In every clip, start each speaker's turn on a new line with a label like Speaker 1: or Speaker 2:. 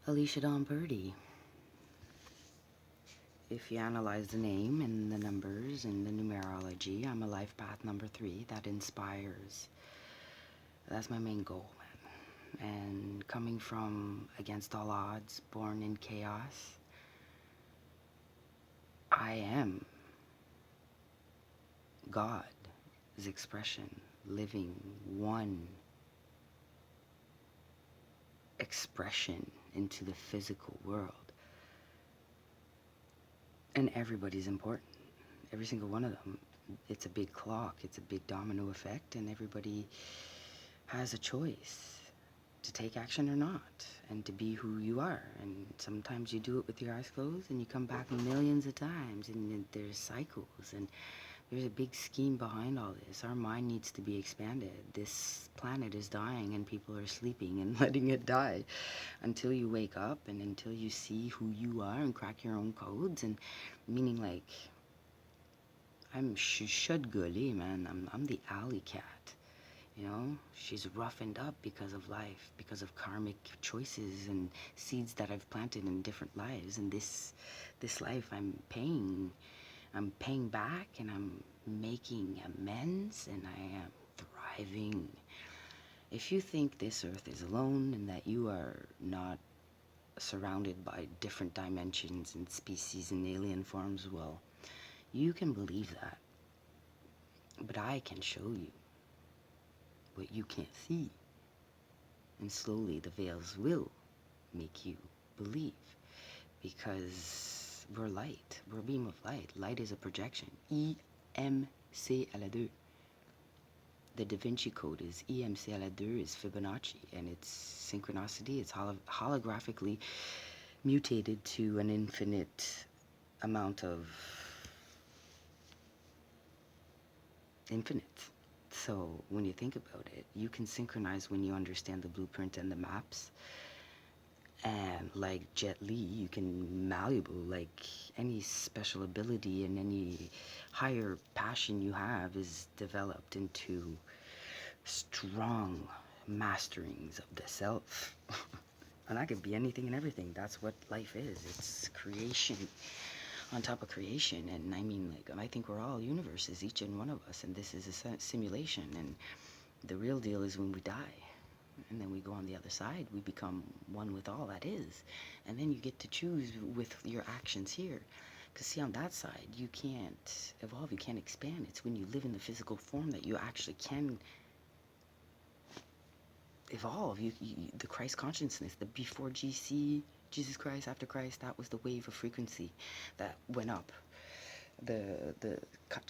Speaker 1: Alicia Dawn Birdie. If you analyze the name and the numbers and the numerology, I'm a life path number 3 that inspires. That's my main goal, man. And coming from against all odds, born in chaos, I am God's expression, living one expression into the physical world. And everybody's important. Every single one of them. It's a big clock. It's a big domino effect, and everybody has a choice to take action or not, and to be who you are. And sometimes you do it with your eyes closed, and you come back millions of times, and there's cycles, and there's a big scheme behind all this. Our mind needs to be expanded. This planet is dying, and people are sleeping and letting it die until you wake up and until you see who you are and crack your own codes. And meaning, like, I'm Shud Gully, man. I'm the alley cat. You know, she's roughened up because of life, because of karmic choices and seeds that I've planted in different lives. And this life, I'm paying back, and I'm making amends, and I am thriving. If you think this earth is alone and that you are not surrounded by different dimensions and species and alien forms, well, you can believe that. But I can show you what you can't see. And slowly the veils will make you believe, because we're light. We're a beam of light. Light is a projection. EMC à la 2. The Da Vinci Code is EMC à la 2 is Fibonacci, and it's synchronicity. It's holographically mutated to an infinite amount of infinite. So when you think about it, you can synchronize when you understand the blueprint and the maps. And like Jet Li, you can malleable, like any special ability and any higher passion you have is developed into strong masterings of the self. And I could be anything and everything. That's what life is. It's creation on top of creation. And I mean, like, I think we're all universes, each and one of us, and this is a simulation. And the real deal is when we die, and then we go on the other side, we become one with all that is. And then you get to choose with your actions here. Because see, on that side, you can't evolve, you can't expand. It's when you live in the physical form that you actually can evolve. The Christ consciousness, the before GC, Jesus Christ, after Christ, that was the wave of frequency that went up. The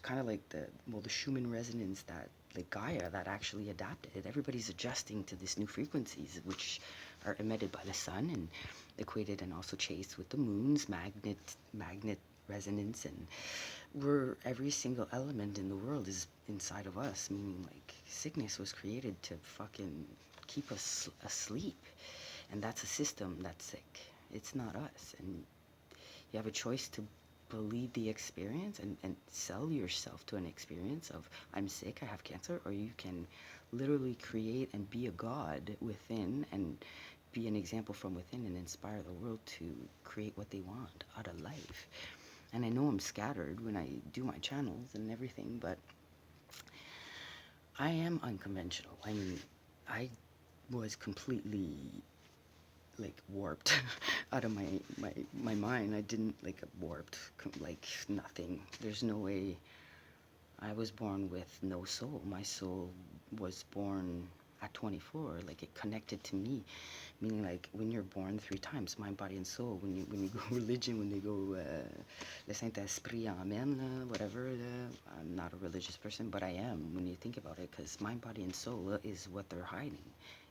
Speaker 1: kind of like the Schumann resonance, that the Gaia that actually adapted. Everybody's adjusting to these new frequencies, which are emitted by the sun and equated and also chased with the moon's magnet resonance. And every single element in the world is inside of us, meaning like sickness was created to fucking keep us asleep, and that's a system that's sick. It's not us. And you have a choice to believe the experience and sell yourself to an experience of, I'm sick, I have cancer, or you can literally create and be a god within and be an example from within and inspire the world to create what they want out of life. And I know I'm scattered when I do my channels and everything, but I am unconventional. I mean, I was completely like warped out of my mind. I didn't like warped, like nothing. There's no way. I was born with no soul. My soul was born at 24. Like, it connected to me, meaning like when you're born 3 times, mind, body, and soul. When you go religion, when they go le Saint Esprit, Amen, whatever. I'm not a religious person, but I am when you think about it, because mind, body, and soul is what they're hiding,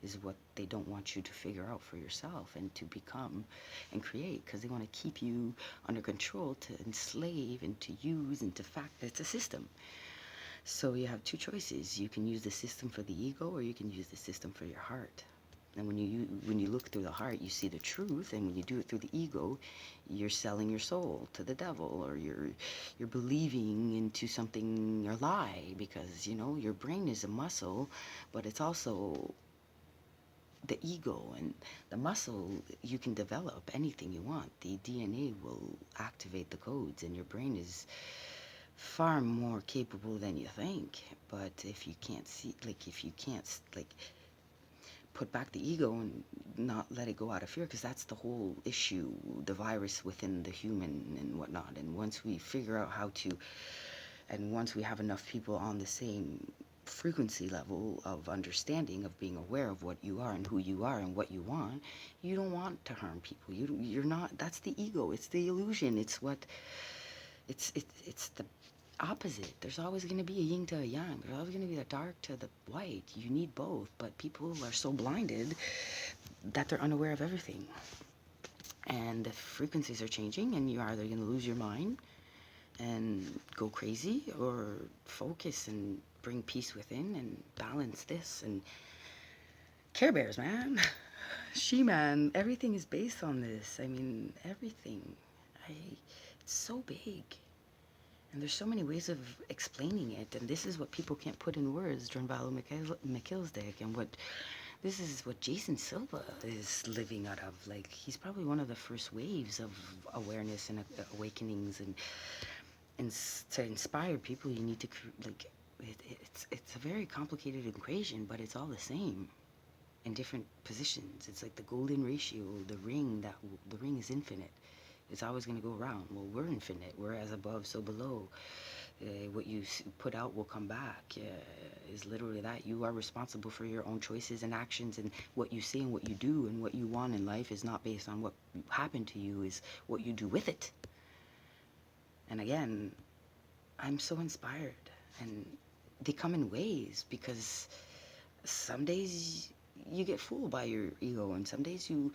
Speaker 1: is what they don't want you to figure out for yourself and to become and create, because they want to keep you under control, to enslave and to use and to fact. It's a system. So you have 2 choices. You can use the system for the ego, or you can use the system for your heart. And when you look through the heart, you see the truth, and when you do it through the ego, you're selling your soul to the devil, or you're believing into something, or lie, because you know your brain is a muscle, but it's also the ego and the muscle, you can develop anything you want. The DNA will activate the codes, and your brain is far more capable than you think. But if you can't see, like, if you can't, like, put back the ego and not let it go out of fear, because that's the whole issue, the virus within the human and whatnot. And once we figure out how to, and once we have enough people on the same frequency level of understanding, of being aware of what you are and who you are and what you want, you don't want to harm people. You're not, that's the ego, it's the illusion, it's what, it's the opposite. There's always going to be a yin to a yang. There's always going to be the dark to the white. You need both, but people are so blinded that they're unaware of everything. And the frequencies are changing, and you're either going to lose your mind and go crazy, or focus and bring peace within and balance this. And Care Bears, man. She-Man, everything is based on this. I mean, everything. It's so big. And there's so many ways of explaining it, and this is what people can't put in words. Drunvalo McKillsdick, and this is what Jason Silva is living out of. Like, he's probably one of the first waves of awareness and awakenings, and to inspire people, you need to, like, it's a very complicated equation, but it's all the same in different positions. It's like the golden ratio, the ring is infinite. It's always going to go around. Well, we're infinite. We're as above, so below. What you put out will come back. Is literally that. You are responsible for your own choices and actions, and what you say and what you do and what you want in life is not based on what happened to you, is what you do with it. And again, I'm so inspired. And they come in waves, because some days you get fooled by your ego, and some days you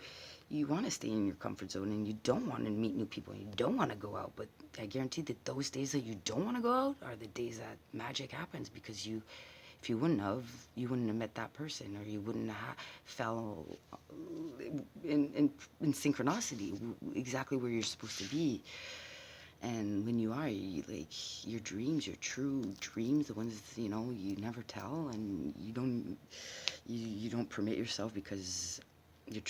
Speaker 1: want to stay in your comfort zone, and you don't want to meet new people, and you don't want to go out. But I guarantee that those days that you don't want to go out are the days that magic happens, because if you wouldn't have met that person, or you wouldn't have fell in synchronicity exactly where you're supposed to be. And when you are, your dreams, your true dreams, the ones, you never tell, and you don't permit yourself, because you're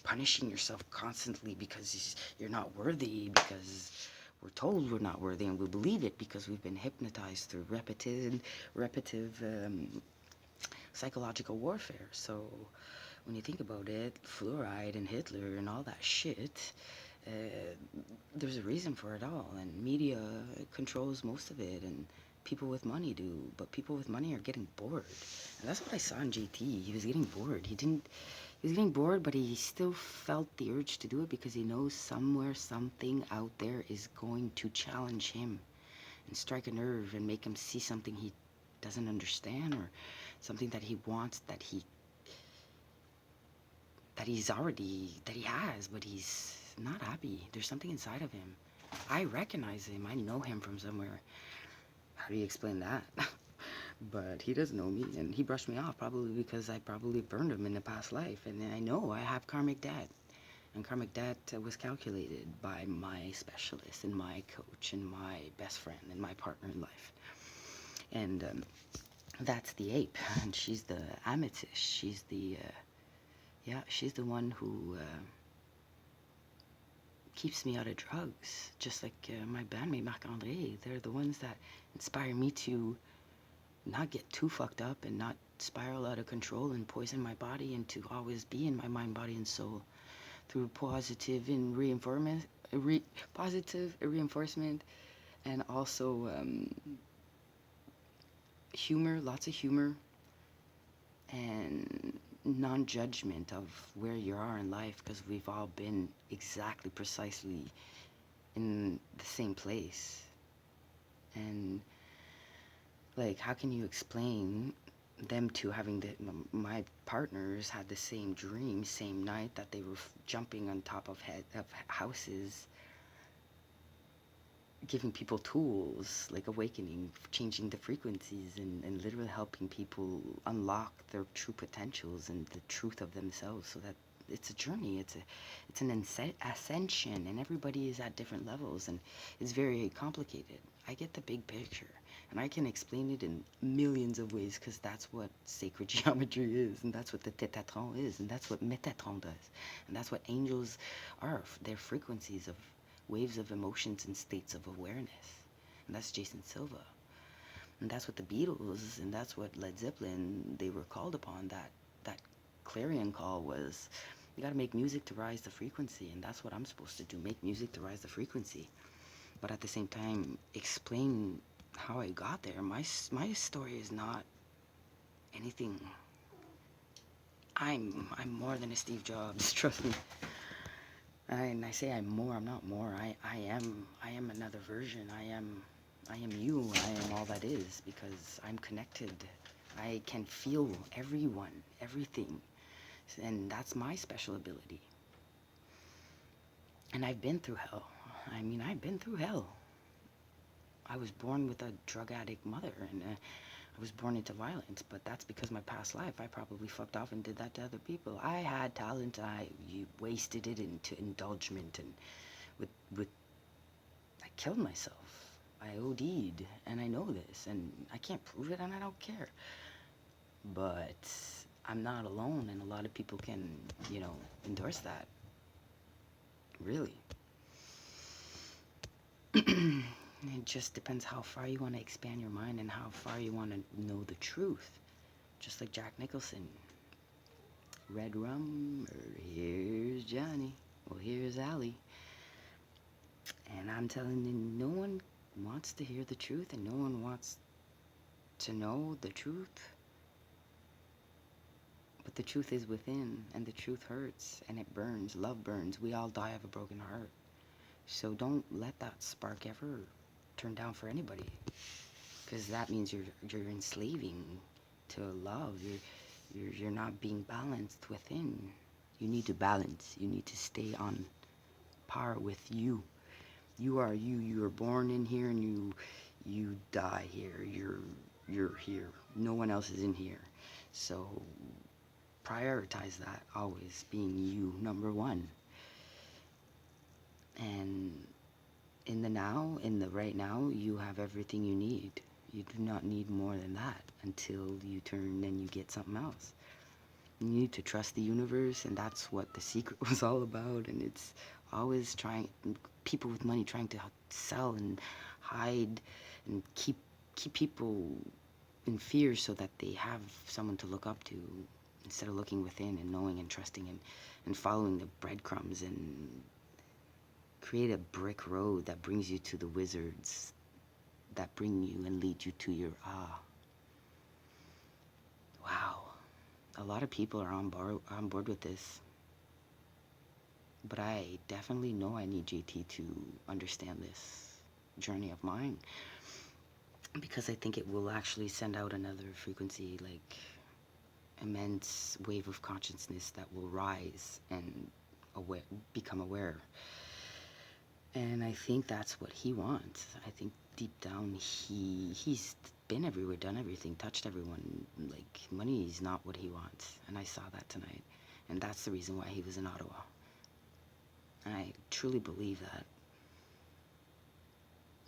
Speaker 1: punishing yourself constantly because you're not worthy, because we're told we're not worthy, and we believe it because we've been hypnotized through repetitive psychological warfare. So when you think about it, fluoride and Hitler and all that shit, there's a reason for it all, and media controls most of it, and people with money do, but people with money are getting bored. And that's what I saw in JT. He was getting bored. He was getting bored, but he still felt the urge to do it, because he knows somewhere, something out there is going to challenge him and strike a nerve and make him see something he doesn't understand, or something that he wants, that he has, but he's not happy. There's something inside of him. I recognize him. I know him from somewhere. How do you explain that? But he doesn't know me, and he brushed me off, probably because I probably burned him in a past life. And I know I have karmic debt, and karmic debt was calculated by my specialist and my coach and my best friend and my partner in life. And that's the ape, and she's the amethyst. She's the she's the one who keeps me out of drugs, just like my bandmate Marc-André. They're the ones that inspire me to not get too fucked up and not spiral out of control and poison my body, and to always be in my mind, body, and soul through positive reinforcement, and also humor, lots of humor, and non-judgment of where you are in life, because we've all been exactly, precisely in the same place. And like, how can you explain them two having my partners had the same dream, same night, that they were jumping on top of houses, giving people tools, like awakening, changing the frequencies, and literally helping people unlock their true potentials and the truth of themselves, so that it's a journey, it's an ascension, and everybody is at different levels, and it's very complicated. I get the big picture. And I can explain it in millions of ways because that's what sacred geometry is, and that's what the Tétatron is, and that's what Métatron does, and that's what angels are. They're frequencies of waves of emotions and states of awareness. And that's Jason Silva. And that's what the Beatles, and that's what Led Zeppelin, they were called upon. That clarion call was, you got to make music to rise the frequency, and that's what I'm supposed to do, make music to rise the frequency. But at the same time, explain how I got there. My story is not anything. I'm more than a Steve Jobs, trust me. And I say I'm more, I'm not more. I am another version. I am you. I am all that is because I'm connected. I can feel everyone, everything. And that's my special ability. And I've been through hell. I mean, I've been through hell. I was born with a drug addict mother, and I was born into violence, but that's because my past life, I probably fucked off and did that to other people. I had talent, you wasted it into indulgement, and I killed myself. I OD'd, and I know this, and I can't prove it, and I don't care. But I'm not alone, and a lot of people can, endorse that. Really. It just depends how far you want to expand your mind and how far you want to know the truth. Just like Jack Nicholson. Red rum, or here's Johnny. Well, here's Allie. And I'm telling you, no one wants to hear the truth, and no one wants to know the truth. But the truth is within, and the truth hurts, and it burns. Love burns. We all die of a broken heart. So don't let that spark ever turn down for anybody, because that means you're enslaving to love. You're not being balanced within. You need to balance. You need to stay on par with you. You are you. You are born in here, and you die here. You're here. No one else is in here. So prioritize that, always being you, number one. And in the now, in the right now, you have everything you need. You do not need more than that until you turn and you get something else. You need to trust the universe, and that's what The Secret was all about. And it's always people with money trying to sell and hide and keep people in fear so that they have someone to look up to, instead of looking within and knowing and trusting and following the breadcrumbs and create a brick road that brings you to the wizards that bring you and lead you to your Wow. A lot of people are on board with this. But I definitely know I need JT to understand this journey of mine, because I think it will actually send out another frequency, like immense wave of consciousness that will rise and become aware. And I think that's what he wants. I think deep down he's been everywhere, done everything, touched everyone. Like, money is not what he wants. And I saw that tonight. And that's the reason why he was in Ottawa. And I truly believe that.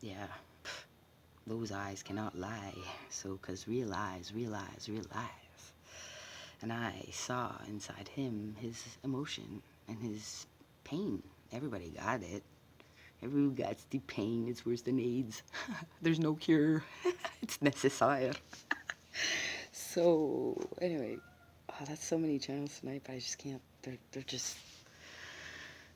Speaker 1: Yeah. Those eyes cannot lie. So, 'cause realize. And I saw inside him his emotion and his pain. Everybody got it. Everyone got the pain. It's worse than AIDS. There's no cure. It's necessary. So, anyway. Oh, that's so many channels tonight, but I just can't. They're just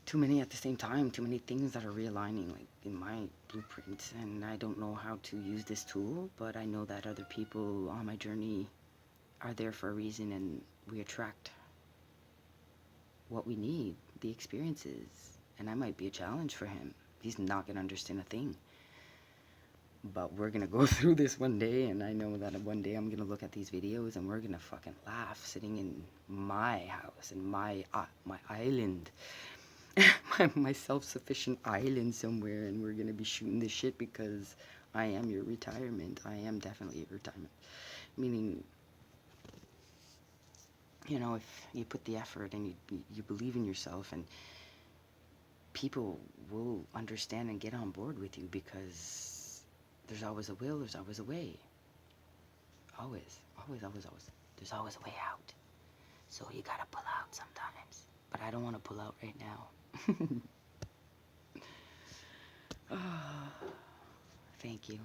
Speaker 1: too many at the same time. Too many things that are realigning, like, in my blueprint. And I don't know how to use this tool, but I know that other people on my journey are there for a reason, and we attract what we need, the experiences. And I might be a challenge for him. He's not going to understand a thing. But we're going to go through this one day, and I know that one day I'm going to look at these videos and we're going to fucking laugh sitting in my house, in my island, my self-sufficient island somewhere, and we're going to be shooting this shit because I am your retirement. I am definitely your retirement. Meaning, if you put the effort and you believe in yourself, and people will understand and get on board with you, because there's always a will, there's always a way. Always, always, always, always. There's always a way out. So you gotta pull out sometimes. But I don't want to pull out right now. Thank you.